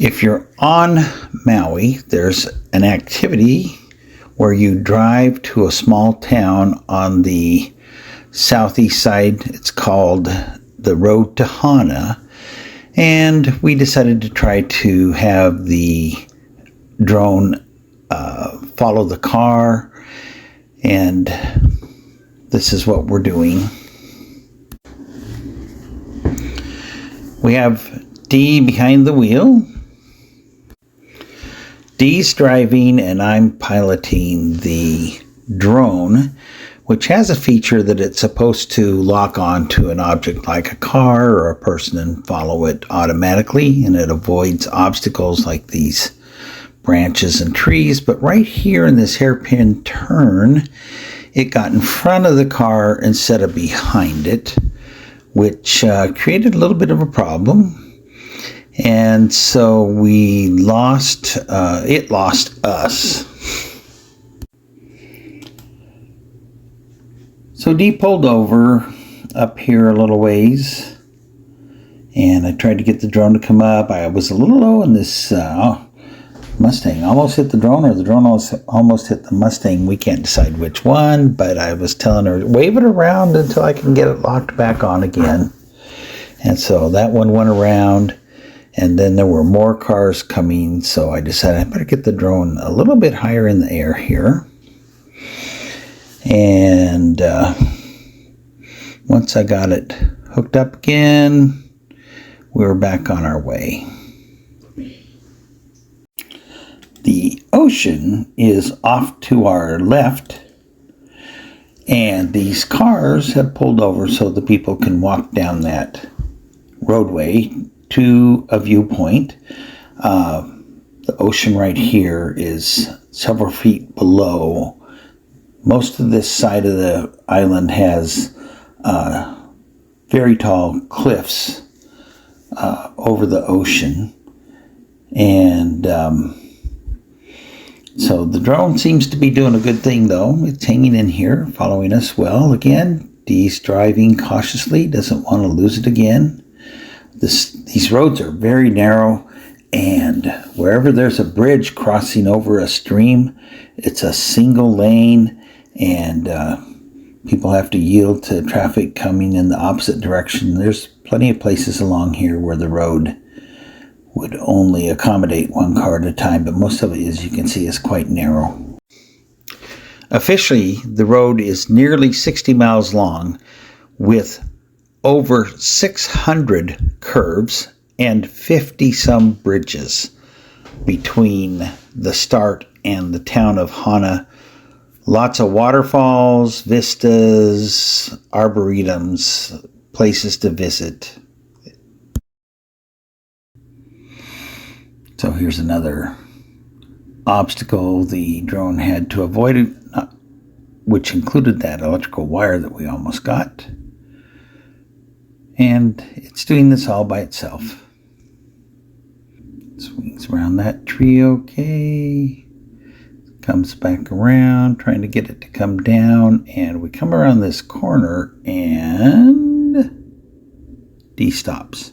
If you're on Maui, there's an activity where you drive to a small town on the southeast side. It's called the Road to Hana, and we decided to try to have the drone follow the car, and this is what we're doing. We have Dee behind the wheel. Dee's driving and I'm piloting the drone, which has a feature that it's supposed to lock on to an object like a car or a person and follow it automatically, and it avoids obstacles like these branches and trees. But right here in this hairpin turn, it got in front of the car instead of behind it, which created a little bit of a problem. And so we lost, it lost us. So Dee pulled over up here a little ways, and I tried to get the drone to come up. I was a little low in this Mustang. Almost hit the drone, or the drone almost hit the Mustang. We can't decide which one, but I was telling her, wave it around until I can get it locked back on again. And so that one went around. And then there were more cars coming, so I decided I better get the drone a little bit higher in the air here. And once I got it hooked up again, we were back on our way. The ocean is off to our left, and these cars have pulled over so the people can walk down that roadway to a viewpoint. The ocean right here is several feet below. Most of this side of the island has very tall cliffs over the ocean. And so the drone seems to be doing a good thing, though. It's hanging in here, following us well. Again, Dee's driving cautiously, doesn't want to lose it again. These roads are very narrow, and wherever there's a bridge crossing over a stream, it's a single lane, and people have to yield to traffic coming in the opposite direction. There's plenty of places along here where the road would only accommodate one car at a time, but most of it, as you can see, is quite narrow. Officially, the road is nearly 60 miles long, with over 600 curves and 50-some bridges between the start and the town of Hana. Lots of waterfalls, vistas, arboretums, places to visit. So here's another obstacle the drone had to avoid, which included that electrical wire that we almost got. And it's doing this all by itself. Swings around that tree okay. Comes back around, trying to get it to come down. And we come around this corner and Dee stops.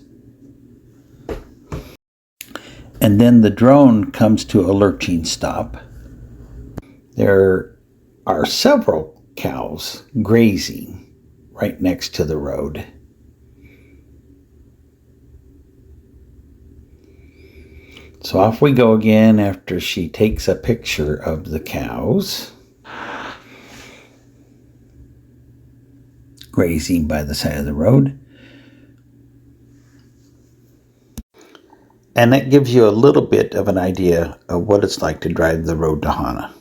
And then the drone comes to a lurching stop. There are several cows grazing right next to the road. So off we go again after she takes a picture of the cows grazing by the side of the road. And that gives you a little bit of an idea of what it's like to drive the road to Hana.